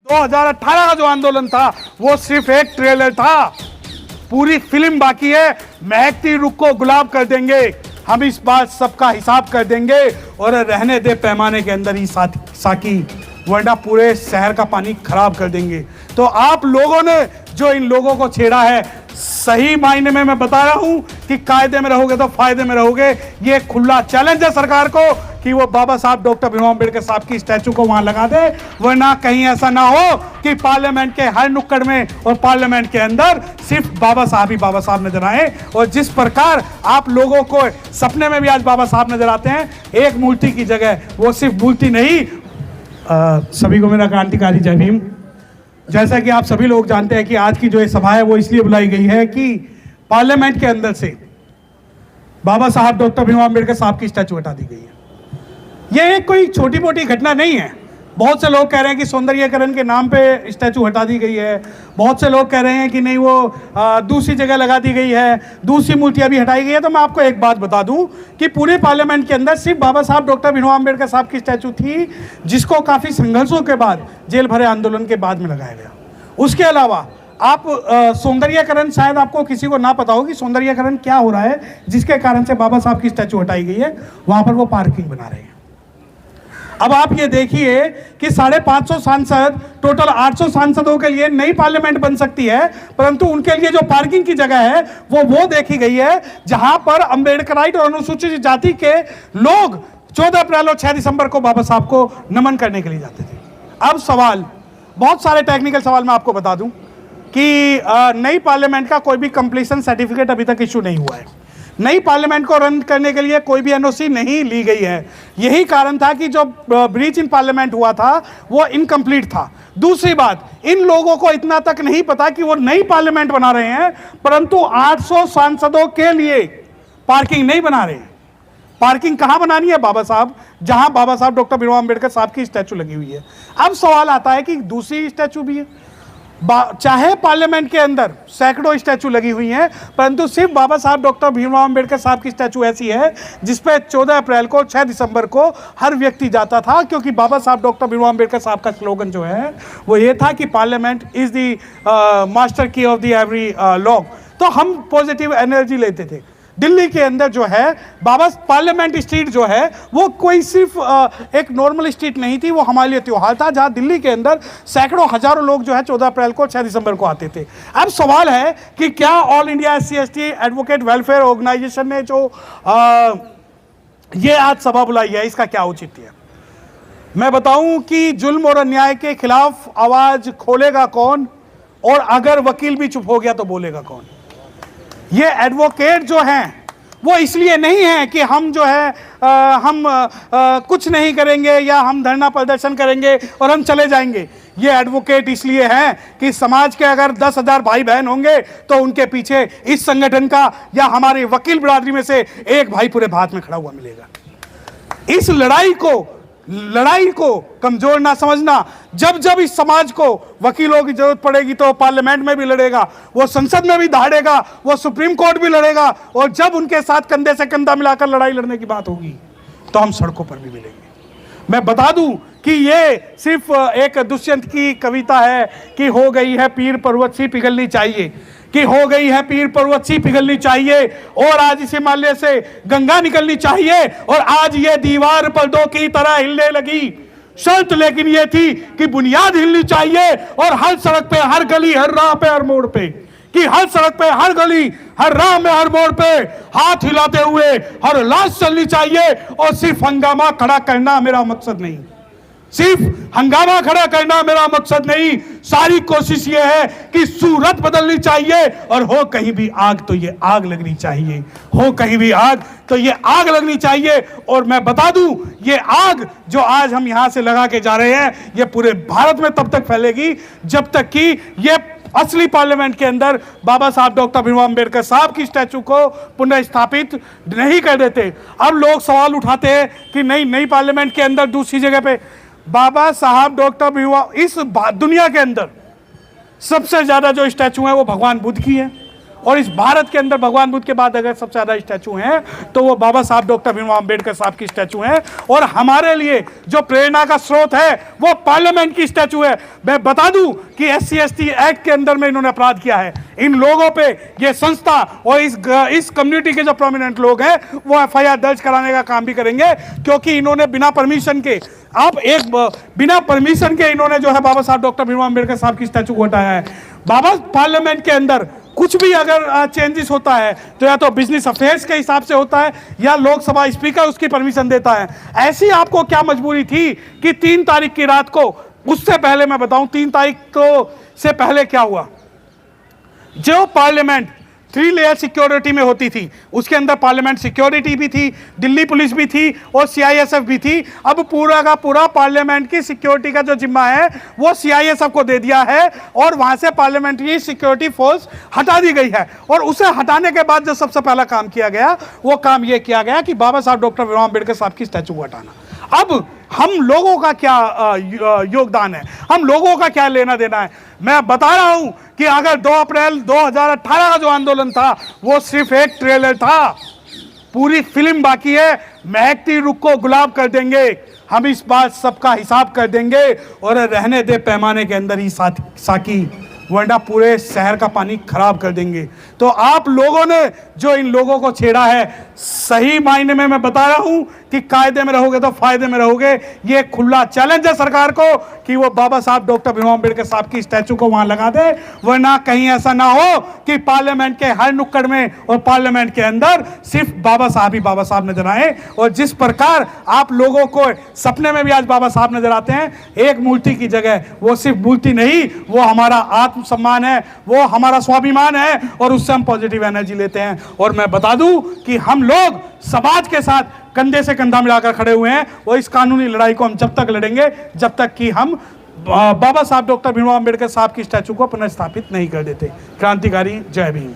2018 का जो आंदोलन था वो सिर्फ एक ट्रेलर था, पूरी फिल्म बाकी है। महकती रुख को गुलाब कर देंगे हम, इस बात सबका हिसाब कर देंगे और रहने दे पैमाने के अंदर ही साकी, वरना पूरे शहर का पानी खराब कर देंगे। तो आप लोगों ने जो इन लोगों को छेड़ा है, सही मायने में मैं बता रहा हूं कि कायदे में रहोगे तो फायदे में रहोगे। ये खुला चैलेंज है सरकार को कि वो बाबा साहब डॉक्टर भीमराव अम्बेडकर साहब की स्टैचू को वहां लगा दे, वरना कहीं ऐसा ना हो कि पार्लियामेंट के हर नुक्कड़ में और पार्लियामेंट के अंदर सिर्फ बाबा साहब ही बाबा साहब नजर आए। और जिस प्रकार आप लोगों को सपने में भी आज बाबा साहब नजर आते हैं, एक मूर्ति की जगह वो सिर्फ मूर्ति नहीं। सभी को मेरा क्रांतिकारी जय भीम। जैसा कि आप सभी लोग जानते हैं कि आज की जो ये सभा है वो इसलिए बुलाई गई है कि पार्लियामेंट के अंदर से बाबा साहब डॉक्टर भीमराव अम्बेडकर साहब की स्टैचू हटा दी गई है। ये कोई छोटी मोटी घटना नहीं है। बहुत से लोग कह रहे हैं कि सौंदर्यीकरण के नाम पे स्टैचू हटा दी गई है, बहुत से लोग कह रहे हैं कि नहीं वो दूसरी जगह लगा दी गई है, दूसरी मूर्तियां भी हटाई गई है। तो मैं आपको एक बात बता दूं कि पूरे पार्लियामेंट के अंदर सिर्फ बाबा साहब डॉक्टर भीमराव अम्बेडकर साहब की स्टैचू थी, जिसको काफ़ी संघर्षों के बाद, जेल भरे आंदोलन के बाद में लगाया गया। उसके अलावा आप सौंदर्यीकरण, शायद आपको किसी को ना पता हो कि सौंदर्यीकरण क्या हो रहा है, जिसके कारण से बाबा साहब की स्टैचू हटाई गई है। वहाँ पर वो पार्किंग बना रहे हैं। अब आप ये देखिए कि 550 सांसद, टोटल 800 सांसदों के लिए नई पार्लियामेंट बन सकती है, परंतु उनके लिए जो पार्किंग की जगह है वो देखी गई है जहां पर अम्बेडकराइट और अनुसूचित जाति के लोग 14 अप्रैल और 6 दिसंबर को बाबा साहब को नमन करने के लिए जाते थे। अब सवाल, बहुत सारे टेक्निकल सवाल मैं आपको बता दूं कि नई पार्लियामेंट का कोई भी कंप्लीशन सर्टिफिकेट अभी तक इशू नहीं हुआ है। नई पार्लियामेंट को रन करने के लिए कोई भी एनओसी नहीं ली गई है। यही कारण था कि जो ब्रीच इन पार्लियामेंट हुआ था वो इनकम्प्लीट था। दूसरी बात, इन लोगों को इतना तक नहीं पता कि वो नई पार्लियामेंट बना रहे हैं, परंतु 800 सांसदों के लिए पार्किंग नहीं बना रहे हैं। पार्किंग कहां बनानी है? बाबा साहब, जहां बाबा साहब डॉक्टर भीमराव अम्बेडकर साहब की स्टैचू लगी हुई है। अब सवाल आता है कि दूसरी स्टैचू भी है, चाहे पार्लियामेंट के अंदर सैकड़ों स्टैचू लगी हुई हैं, परंतु सिर्फ बाबा साहब डॉक्टर भीमराव अम्बेडकर साहब की स्टैचू ऐसी है जिसपे 14 अप्रैल को 6 दिसंबर को हर व्यक्ति जाता था, क्योंकि बाबा साहब डॉक्टर भीमराव अम्बेडकर साहब का स्लोगन जो है वो ये था कि पार्लियामेंट इज द मास्टर की ऑफ द एवरी लॉ। तो हम पॉजिटिव एनर्जी लेते थे। दिल्ली के अंदर जो है बाबा पार्लियामेंट स्ट्रीट जो है वो कोई सिर्फ एक नॉर्मल स्ट्रीट नहीं थी, वो हमारे लिए त्योहार था, जहां दिल्ली के अंदर सैकड़ों हजारों लोग जो है 14 अप्रैल को 6 दिसंबर को आते थे। अब सवाल है कि क्या all India SC/ST advocate welfare organisation ने जो ये आज सभा बुलाई है, इसका क्या औचित्य है? मैं बताऊं कि जुल्म और अन्याय के खिलाफ आवाज खोलेगा कौन, और अगर वकील भी चुप हो गया तो बोलेगा कौन? ये एडवोकेट जो हैं वो इसलिए नहीं है कि हम जो है कुछ नहीं करेंगे या हम धरना प्रदर्शन करेंगे और हम चले जाएंगे। ये एडवोकेट इसलिए हैं कि समाज के अगर 10,000 भाई बहन होंगे तो उनके पीछे इस संगठन का या हमारे वकील बिरादरी में से एक भाई पूरे भारत में खड़ा हुआ मिलेगा। इस लड़ाई को कमजोर ना समझना। जब जब इस समाज को वकीलों की जरूरत पड़ेगी तो पार्लियामेंट में भी लड़ेगा, वो संसद में भी दहाड़ेगा, वो सुप्रीम कोर्ट भी लड़ेगा, और जब उनके साथ कंधे से कंधा मिलाकर लड़ाई लड़ने की बात होगी तो हम सड़कों पर भी मिलेंगे। मैं बता दूं कि ये सिर्फ एक दुष्यंत की कविता है कि हो गई है पीर पर्वत सी पिघलनी चाहिए, कि हो गई है पीर पर्वत सी पिघलनी चाहिए, और आज इस हिमालय से गंगा निकलनी चाहिए, और आज ये दीवार पर्दों की तरह हिलने लगी। शर्त लेकिन ये थी कि बुनियाद हिलनी चाहिए, और हर सड़क पे, हर गली, हर राह पे, हर मोड़ पे, कि हर सड़क पे, हर गली, हर राह में, हर मोड़ पे हाथ हिलाते हुए हर लाश चलनी चाहिए। और सिर्फ हंगामा खड़ा करना मेरा मकसद नहीं, सिर्फ हंगामा खड़ा करना मेरा मकसद नहीं, सारी कोशिश ये है कि सूरत बदलनी चाहिए, और हो कहीं भी आग तो ये आग लगनी चाहिए, हो कहीं भी आग तो ये आग लगनी चाहिए। और मैं बता दूं, ये आग जो आज हम यहां से लगा के जा रहे हैं, ये पूरे भारत में तब तक फैलेगी जब तक कि ये असली पार्लियामेंट के अंदर बाबा साहब डॉक्टर भीमराव अम्बेडकर साहब की स्टैचू को पुनः स्थापित नहीं कर देते। अब लोग सवाल उठाते हैं कि नई पार्लियामेंट के अंदर दूसरी जगह पे बाबा साहब डॉक्टर भीमराव, इस दुनिया के अंदर सबसे ज्यादा जो स्टैचू है वो भगवान बुद्ध की है, और इस भारत के अंदर भगवान बुद्ध के बाद अगर सबसे ज़्यादा स्टैचू हैं तो वो बाबा साहब डॉक्टर भीमराव अंबेडकर साहब की स्टैचू हैं। और हमारे लिए जो प्रेरणा का स्रोत है वो पार्लियामेंट की स्टैचू है। मैं बता दूं कि SC/ST एक्ट के अंदर में इन्होंने अपराध किया है। इन लोगों पे ये संस्था और इस कम्युनिटी के जो प्रोमिनेंट लोग हैं वो FIR दर्ज कराने का काम भी करेंगे, क्योंकि इन्होंने बिना परमिशन के बिना परमिशन के इन्होंने जो है बाबा साहब डॉक्टर भीमराव अंबेडकर साहब की स्टैचू को हटाया है। बाबा पार्लियामेंट के अंदर कुछ भी अगर चेंजेस होता है तो या तो बिजनेस अफेयर्स के हिसाब से होता है या लोकसभा स्पीकर उसकी परमिशन देता है। ऐसी आपको क्या मजबूरी थी कि 3 तारीख की रात को, उससे पहले मैं बताऊं 3 तारीख को से पहले क्या हुआ, जो पार्लियामेंट 3 लेयर सिक्योरिटी में होती थी उसके अंदर पार्लियामेंट सिक्योरिटी भी थी, दिल्ली पुलिस भी थी और CISF भी थी। अब पूरा का पूरा पार्लियामेंट की सिक्योरिटी का जो जिम्मा है वो CISF को दे दिया है और वहां से पार्लियामेंट्री सिक्योरिटी फोर्स हटा दी गई है। और उसे हटाने के बाद जो सबसे पहला काम किया गया वो काम यह किया गया कि बाबा साहब डॉक्टर भीमराव अंबेडकर साहब की स्टैचू को हटाना। अब हम लोगों का क्या योगदान है, हम लोगों का क्या लेना देना है? मैं बता रहा हूं कि अगर 2 अप्रैल 2018 का जो आंदोलन था वो सिर्फ एक ट्रेलर था, पूरी फिल्म बाकी है। महकती रुख को गुलाब कर देंगे, हम इस बात सबका हिसाब कर देंगे और रहने दे पैमाने के अंदर ही साकी, वरना पूरे शहर का पानी खराब कर देंगे। तो आप लोगों ने जो इन लोगों को छेड़ा है, सही मायने में मैं बता रहा हूं कि कायदे में रहोगे तो फायदे में रहोगे। ये खुला चैलेंज है सरकार को कि वो बाबा साहब डॉक्टर भीमराव अंबेडकर साहब की स्टैचू को वहां लगा दे, वरना कहीं ऐसा ना हो कि पार्लियामेंट के हर नुक्कड़ में और पार्लियामेंट के अंदर सिर्फ बाबा साहब ही बाबा साहब नजर आए। और जिस प्रकार आप लोगों को सपने में भी आज बाबा साहब नजर आते हैं, एक मूर्ति की जगह वो सिर्फ मूर्ति नहीं, वो हमारा आत्मसम्मान है, वो हमारा स्वाभिमान है और उससे हम पॉजिटिव एनर्जी लेते हैं। और मैं बता दूं कि हम लोग समाज के साथ कंधे से कंधा मिलाकर खड़े हुए हैं और इस कानूनी लड़ाई को हम जब तक लड़ेंगे जब तक कि हम बाबा साहब डॉक्टर भीमराव अंबेडकर साहब की स्टैचू को पुनर्स्थापित नहीं कर देते। क्रांतिकारी जय भीम।